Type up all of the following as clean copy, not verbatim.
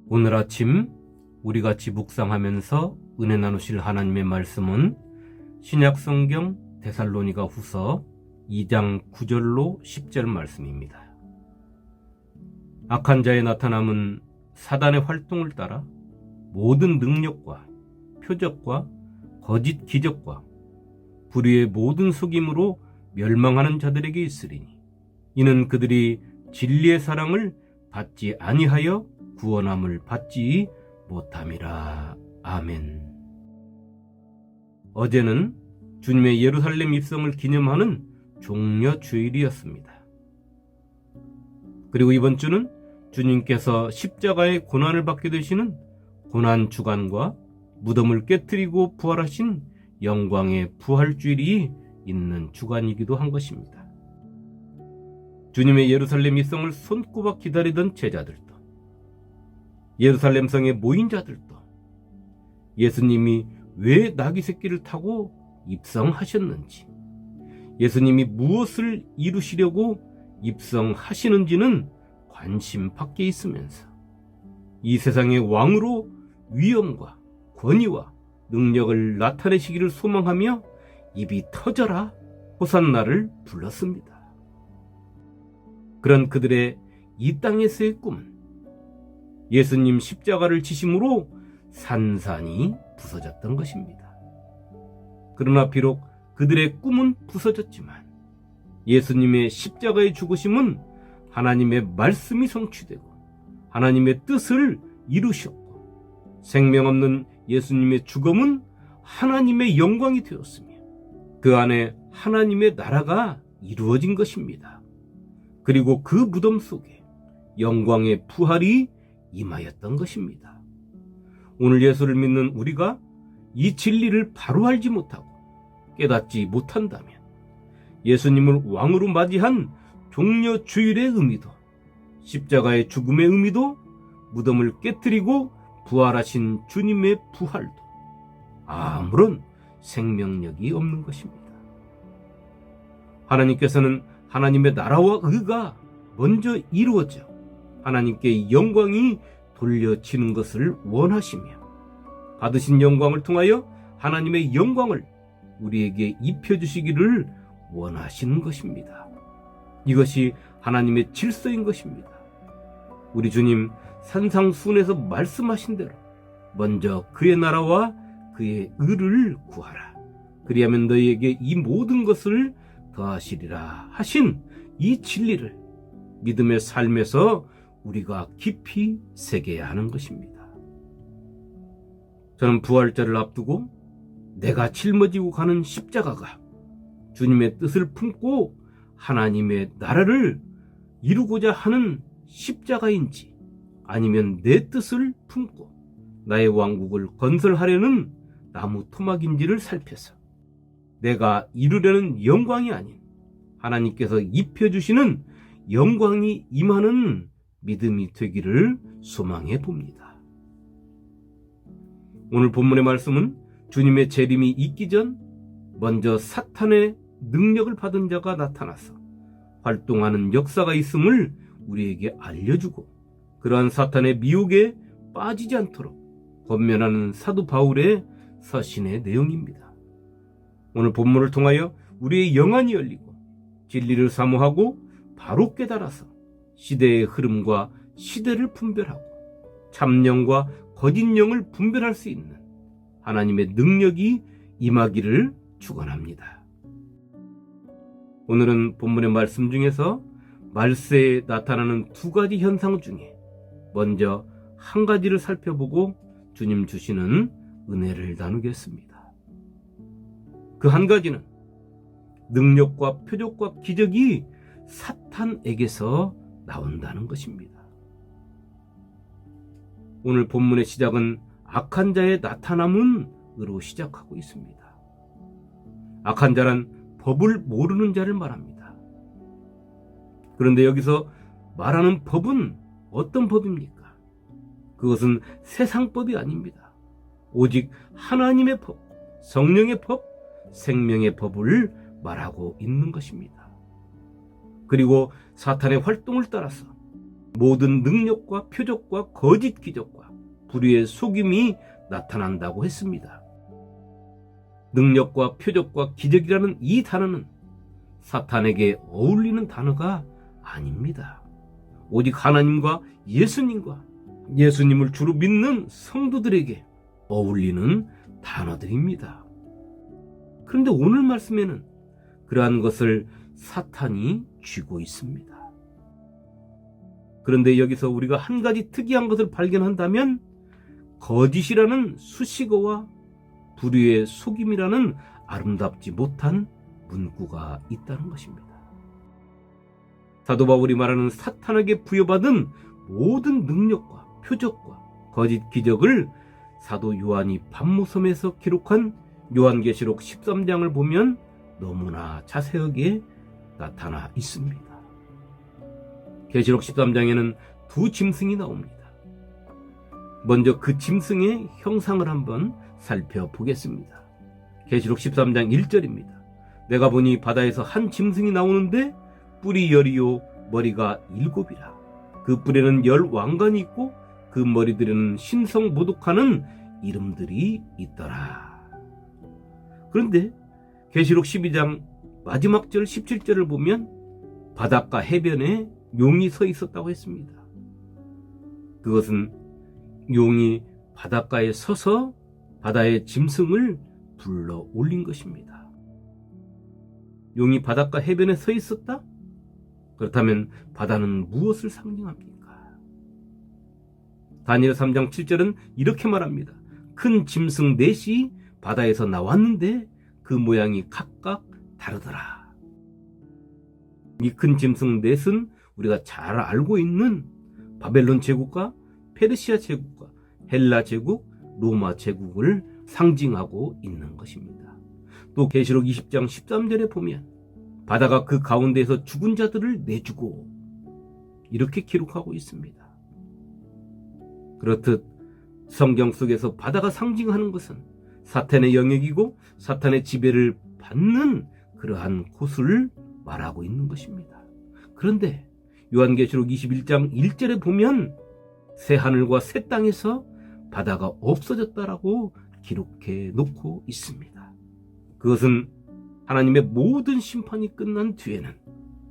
오늘 아침 우리 같이 묵상하면서 은혜 나누실 하나님의 말씀은 신약성경 데살로니가 후서 2장 9절로 10절 말씀입니다. 악한 자의 나타남은 사단의 활동을 따라 모든 능력과 표적과 거짓 기적과 불의의 모든 속임으로 멸망하는 자들에게 있으리니 이는 그들이 진리의 사랑을 받지 아니하여 구원함을 받지 못함이라. 아멘. 어제는 주님의 예루살렘 입성을 기념하는 종려 주일이었습니다. 그리고 이번 주는 주님께서 십자가의 고난을 받게 되시는 고난 주간과 무덤을 깨뜨리고 부활하신 영광의 부활주일이 있는 주간이기도 한 것입니다. 주님의 예루살렘 입성을 손꼽아 기다리던 제자들도, 예루살렘 성에 모인 자들도 예수님이 왜 나귀 새끼를 타고 입성하셨는지, 예수님이 무엇을 이루시려고 입성하시는지는 관심 밖에 있으면서 이 세상의 왕으로 위엄과 권위와 능력을 나타내시기를 소망하며 입이 터져라 호산나를 불렀습니다. 그런 그들의 이 땅에서의 꿈은 예수님 십자가를 지심으로 산산이 부서졌던 것입니다. 그러나 비록 그들의 꿈은 부서졌지만 예수님의 십자가의 죽으심은 하나님의 말씀이 성취되고 하나님의 뜻을 이루셨고, 생명 없는 예수님의 죽음은 하나님의 영광이 되었으며 그 안에 하나님의 나라가 이루어진 것입니다. 그리고 그 무덤 속에 영광의 부활이 임하였던 것입니다. 오늘 예수를 믿는 우리가 이 진리를 바로 알지 못하고 깨닫지 못한다면 예수님을 왕으로 맞이한 종려 주일의 의미도, 십자가의 죽음의 의미도, 무덤을 깨뜨리고 부활하신 주님의 부활도 아무런 생명력이 없는 것입니다. 하나님께서는 하나님의 나라와 의가 먼저 이루어져 하나님께 영광이 돌려지는 것을 원하시며 받으신 영광을 통하여 하나님의 영광을 우리에게 입혀주시기를 원하시는 것입니다. 이것이 하나님의 질서인 것입니다. 우리 주님 산상수훈에서 말씀하신 대로 먼저 그의 나라와 그의 의를 구하라. 그리하면 너희에게 이 모든 것을 더하시리라 하신 이 진리를 믿음의 삶에서 우리가 깊이 새겨야 하는 것입니다. 저는 부활절을 앞두고 내가 짊어지고 가는 십자가가 주님의 뜻을 품고 하나님의 나라를 이루고자 하는 십자가인지, 아니면 내 뜻을 품고 나의 왕국을 건설하려는 나무 토막인지를 살펴서 내가 이루려는 영광이 아닌 하나님께서 입혀주시는 영광이 임하는 믿음이 되기를 소망해 봅니다. 오늘 본문의 말씀은 주님의 재림이 있기 전 먼저 사탄의 능력을 받은 자가 나타나서 활동하는 역사가 있음을 우리에게 알려주고, 그러한 사탄의 미혹에 빠지지 않도록 권면하는 사도 바울의 서신의 내용입니다. 오늘 본문을 통하여 우리의 영안이 열리고 진리를 사모하고 바로 깨달아서 시대의 흐름과 시대를 분별하고 참영과 거짓영을 분별할 수 있는 하나님의 능력이 임하기를 축원합니다. 오늘은 본문의 말씀 중에서 말세에 나타나는 두 가지 현상 중에 먼저 한 가지를 살펴보고 주님 주시는 은혜를 나누겠습니다. 그 한 가지는 능력과 표적과 기적이 사탄에게서 나온다는 것입니다. 오늘 본문의 시작은 악한 자의 나타남은으로 시작하고 있습니다. 악한 자란 법을 모르는 자를 말합니다. 그런데 여기서 말하는 법은 어떤 법입니까? 그것은 세상법이 아닙니다. 오직 하나님의 법, 성령의 법, 생명의 법을 말하고 있는 것입니다. 그리고 사탄의 활동을 따라서 모든 능력과 표적과 거짓 기적과 불의의 속임이 나타난다고 했습니다. 능력과 표적과 기적이라는 이 단어는 사탄에게 어울리는 단어가 아닙니다. 오직 하나님과 예수님을 주로 믿는 성도들에게 어울리는 단어들입니다. 그런데 오늘 말씀에는 그러한 것을 사탄이 쥐고 있습니다. 그런데 여기서 우리가 한 가지 특이한 것을 발견한다면 거짓이라는 수식어와 불의의 속임이라는 아름답지 못한 문구가 있다는 것입니다. 사도 바울이 말하는 사탄에게 부여받은 모든 능력과 표적과 거짓 기적을 사도 요한이 pat모섬에서 기록한 요한계시록 13장을 보면 너무나 자세하게 나타나 있습니다. 계시록 13장에는 두 짐승이 나옵니다. 먼저 그 짐승의 형상을 한번 살펴보겠습니다. 계시록 13장 1절입니다. 내가 보니 바다에서 한 짐승이 나오는데 뿔이 10이요 머리가 7이라. 그 뿔에는 10 왕관이 있고 그 머리들에는 신성 모독하는 이름들이 있더라. 그런데 계시록 12장 마지막 절 17절을 보면 바닷가 해변에 용이 서 있었다고 했습니다. 그것은 용이 바닷가에 서서 바다의 짐승을 불러 올린 것입니다. 용이 바닷가 해변에 서 있었다? 그렇다면 바다는 무엇을 상징합니까? 다니엘 3장 7절은 이렇게 말합니다. 큰 짐승 넷이 바다에서 나왔는데 그 모양이 각각 다르더라. 이 큰 짐승 넷은 우리가 잘 알고 있는 바벨론 제국과 페르시아 제국과 헬라 제국, 로마 제국을 상징하고 있는 것입니다. 또 계시록 20장 13절에 보면 바다가 그 가운데에서 죽은 자들을 내주고 이렇게 기록하고 있습니다. 그렇듯 성경 속에서 바다가 상징하는 것은 사탄의 영역이고 사탄의 지배를 받는 그러한 곳을 말하고 있는 것입니다. 그런데 요한계시록 21장 1절에 보면 새 하늘과 새 땅에서 바다가 없어졌다라고 기록해 놓고 있습니다. 그것은 하나님의 모든 심판이 끝난 뒤에는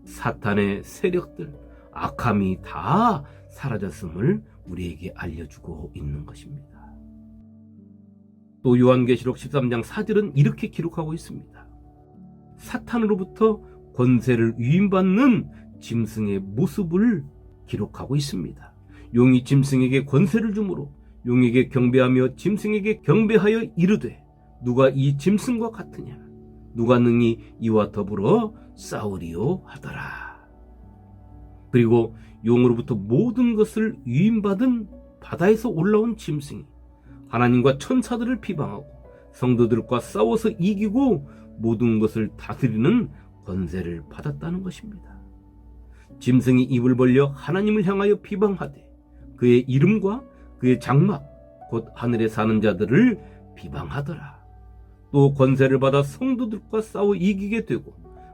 사탄의 세력들, 악함이 다 사라졌음을 우리에게 알려주고 있는 것입니다. 또 요한계시록 13장 4절은 이렇게 기록하고 있습니다. 사탄으로부터 권세를 위임받는 짐승의 모습을 기록하고 있습니다. 용이 짐승에게 권세를 주므로 용에게 경배하며 짐승에게 경배하여 이르되 누가 이 짐승과 같으냐 누가 능히 이와 더불어 싸우리요 하더라. 그리고 용으로부터 모든 것을 위임받은 바다에서 올라온 짐승이 하나님과 천사들을 비방하고 성도들과 싸워서 이기고 모든 것을 다스리는 권세를 받았다는 것입니다. 짐승이 입을 벌려 하나님을 향하여 비방하되 그의 이름과 그의 장막 곧 하늘에 사는 자들을 비방하더라. 또 권세를 받아 성도들과 싸워 이기게 되고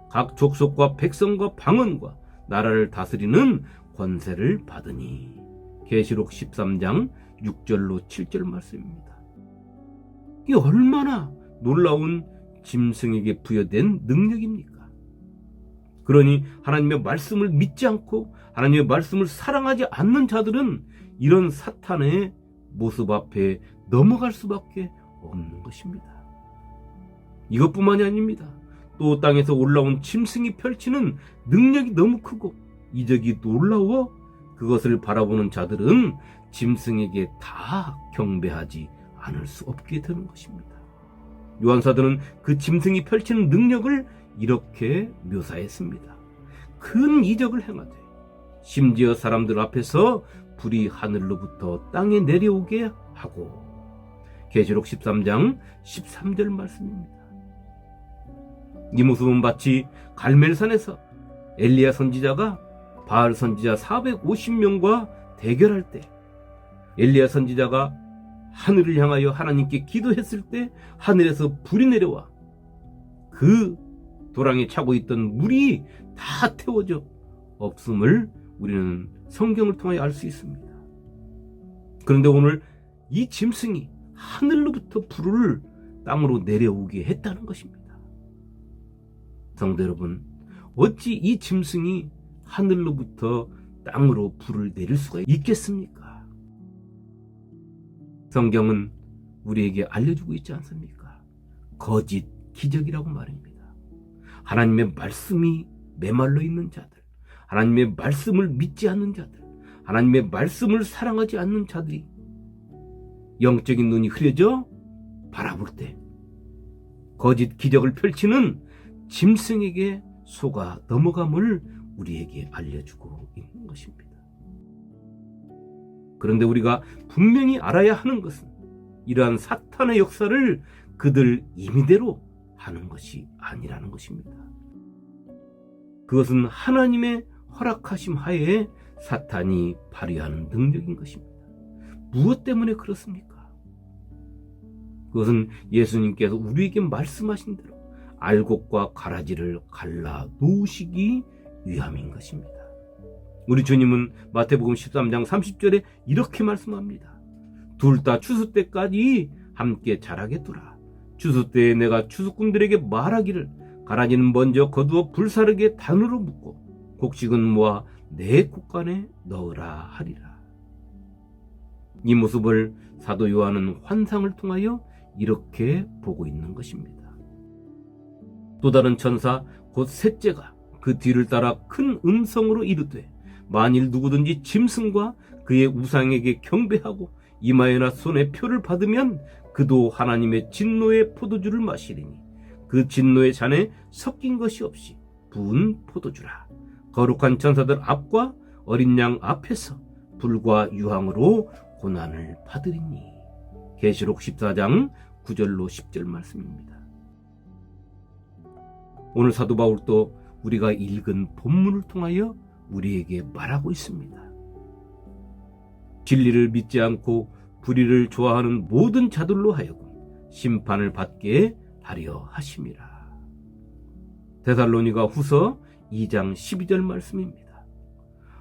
각 족속과 백성과 방언과 나라를 다스리는 권세를 받으니. 계시록 13장 6절로 7절 말씀입니다. 이게 얼마나 놀라운 짐승에게 부여된 능력입니까? 그러니 하나님의 말씀을 믿지 않고 하나님의 말씀을 사랑하지 않는 자들은 이런 사탄의 모습 앞에 넘어갈 수밖에 없는 것입니다. 이것뿐만이 아닙니다. 또 땅에서 올라온 짐승이 펼치는 능력이 너무 크고 이적이 놀라워 그것을 바라보는 자들은 짐승에게 다 경배하지 않을 수 없게 되는 것입니다. 요한사도는 그 짐승이 펼치는 능력을 이렇게 묘사했습니다. 큰 이적을 행하되 심지어 사람들 앞에서 불이 하늘로부터 땅에 내려오게 하고. 계시록 13장 13절 말씀입니다. 이 모습은 마치 갈멜산에서 엘리야 선지자가 바알 선지자 450명과 대결할 때 엘리야 선지자가 하늘을 향하여 하나님께 기도했을 때 하늘에서 불이 내려와 그 도랑에 차고 있던 물이 다 태워져 없음을 우리는 성경을 통하여 알 수 있습니다. 그런데 오늘 이 짐승이 하늘로부터 불을 땅으로 내려오게 했다는 것입니다. 성도 여러분, 어찌 이 짐승이 하늘로부터 땅으로 불을 내릴 수가 있겠습니까? 성경은 우리에게 알려주고 있지 않습니까? 거짓 기적이라고 말입니다. 하나님의 말씀이 메말라 있는 자들, 하나님의 말씀을 믿지 않는 자들, 하나님의 말씀을 사랑하지 않는 자들이 영적인 눈이 흐려져 바라볼 때 거짓 기적을 펼치는 짐승에게 속아 넘어감을 우리에게 알려주고 있는 것입니다. 그런데 우리가 분명히 알아야 하는 것은 이러한 사탄의 역사를 그들 임의대로 하는 것이 아니라는 것입니다. 그것은 하나님의 허락하심 하에 사탄이 발휘하는 능력인 것입니다. 무엇 때문에 그렇습니까? 그것은 예수님께서 우리에게 말씀하신 대로 알곡과 가라지를 갈라 놓으시기 위함인 것입니다. 우리 주님은 마태복음 13장 30절에 이렇게 말씀합니다. 둘 다 추수 때까지 함께 자라게 두라. 추수 때에 내가 추수꾼들에게 말하기를 가라지는 먼저 거두어 불사르게 단으로 묶고 곡식은 모아 내 곡간에 넣으라 하리라. 이 모습을 사도 요한은 환상을 통하여 이렇게 보고 있는 것입니다. 또 다른 천사 곧 셋째가 그 뒤를 따라 큰 음성으로 이르되 만일 누구든지 짐승과 그의 우상에게 경배하고 이마에나 손에 표를 받으면 그도 하나님의 진노의 포도주를 마시리니 그 진노의 잔에 섞인 것이 없이 부은 포도주라. 거룩한 천사들 앞과 어린 양 앞에서 불과 유황으로 고난을 받으리니. 계시록 14장 9절로 10절 말씀입니다. 오늘 사도 바울도 우리가 읽은 본문을 통하여 우리에게 말하고 있습니다. 진리를 믿지 않고 불의를 좋아하는 모든 자들로 하여금 심판을 받게 하려 하심이라. 데살로니가 후서 2장 12절 말씀입니다.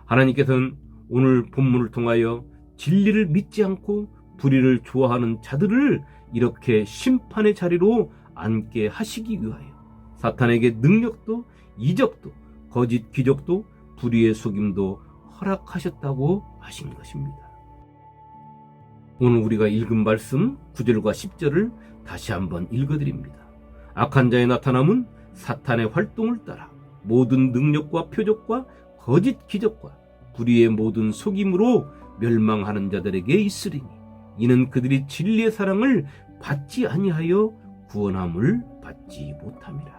하나님께서는 오늘 본문을 통하여 진리를 믿지 않고 불의를 좋아하는 자들을 이렇게 심판의 자리로 앉게 하시기 위하여 사탄에게 능력도 이적도 거짓 기적도 불의의 속임도 허락하셨다고 하신 것입니다. 오늘 우리가 읽은 말씀 9절과 10절을 다시 한번 읽어드립니다. 악한 자의 나타남은 사탄의 활동을 따라 모든 능력과 표적과 거짓 기적과 불의의 모든 속임으로 멸망하는 자들에게 있으리니 이는 그들이 진리의 사랑을 받지 아니하여 구원함을 받지 못함이라.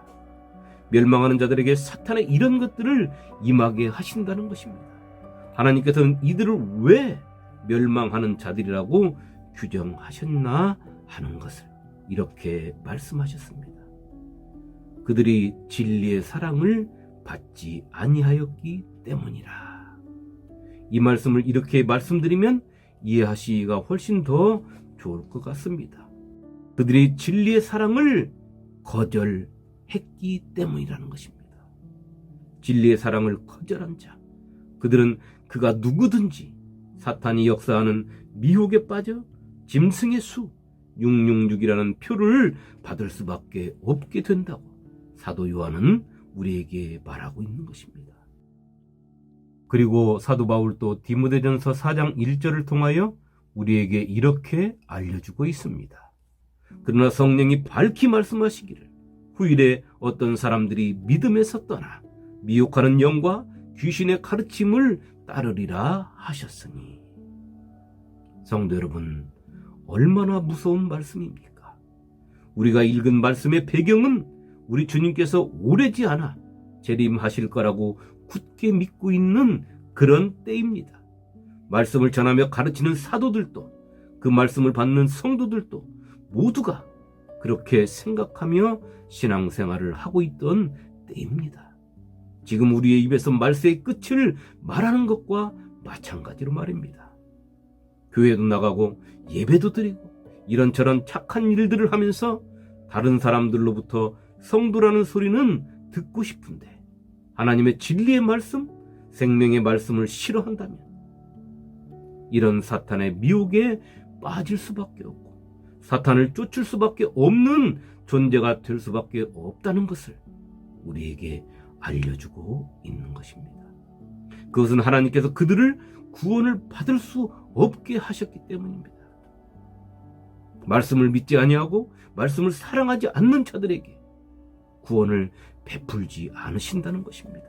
멸망하는 자들에게 사탄의 이런 것들을 임하게 하신다는 것입니다. 하나님께서는 이들을 왜 멸망하는 자들이라고 규정하셨나 하는 것을 이렇게 말씀하셨습니다. 그들이 진리의 사랑을 받지 아니하였기 때문이라. 이 말씀을 이렇게 말씀드리면 이해하시기가 훨씬 더 좋을 것 같습니다. 그들이 진리의 사랑을 거절했기 때문이라는 것입니다. 진리의 사랑을 거절한 자, 그들은 그가 누구든지 사탄이 역사하는 미혹에 빠져 짐승의 수 666이라는 표를 받을 수밖에 없게 된다고 사도 요한은 우리에게 말하고 있는 것입니다. 그리고 사도 바울도 디모데전서 4장 1절을 통하여 우리에게 이렇게 알려주고 있습니다. 그러나 성령이 밝히 말씀하시기를 후일에 어떤 사람들이 믿음에서 떠나 미혹하는 영과 귀신의 가르침을 따르리라 하셨으니. 성도 여러분, 얼마나 무서운 말씀입니까? 우리가 읽은 말씀의 배경은 우리 주님께서 오래지 않아 재림하실 거라고 굳게 믿고 있는 그런 때입니다. 말씀을 전하며 가르치는 사도들도 그 말씀을 받는 성도들도 모두가 그렇게 생각하며 신앙생활을 하고 있던 때입니다. 지금 우리의 입에서 말세의 끝을 말하는 것과 마찬가지로 말입니다. 교회도 나가고 예배도 드리고 이런저런 착한 일들을 하면서 다른 사람들로부터 성도라는 소리는 듣고 싶은데 하나님의 진리의 말씀, 생명의 말씀을 싫어한다면 이런 사탄의 미혹에 빠질 수밖에 없고 사탄을 쫓을 수밖에 없는 존재가 될 수밖에 없다는 것을 우리에게 알려주고 있는 것입니다. 그것은 하나님께서 그들을 구원을 받을 수 없게 하셨기 때문입니다. 말씀을 믿지 아니하고 말씀을 사랑하지 않는 자들에게 구원을 베풀지 않으신다는 것입니다.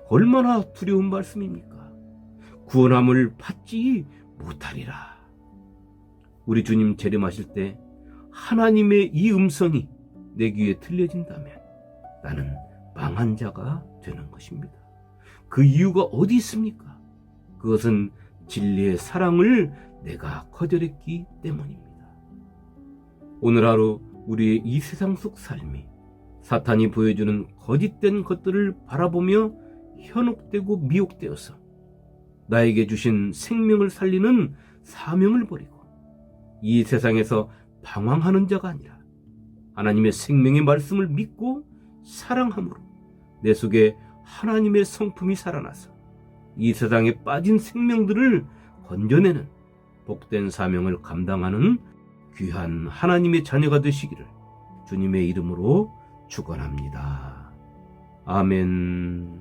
얼마나 두려운 말씀입니까? 구원함을 받지 못하리라. 우리 주님 재림하실 때 하나님의 이 음성이 내 귀에 들려진다면 나는 망한 자가 되는 것입니다. 그 이유가 어디 있습니까? 그것은 진리의 사랑을 내가 거절했기 때문입니다. 오늘 하루 우리의 이 세상 속 삶이 사탄이 보여주는 거짓된 것들을 바라보며 현혹되고 미혹되어서 나에게 주신 생명을 살리는 사명을 버리고 이 세상에서 방황하는 자가 아니라 하나님의 생명의 말씀을 믿고 사랑함으로 내 속에 하나님의 성품이 살아나서 이 세상에 빠진 생명들을 건져내는 복된 사명을 감당하는 귀한 하나님의 자녀가 되시기를 주님의 이름으로 축원합니다. 아멘.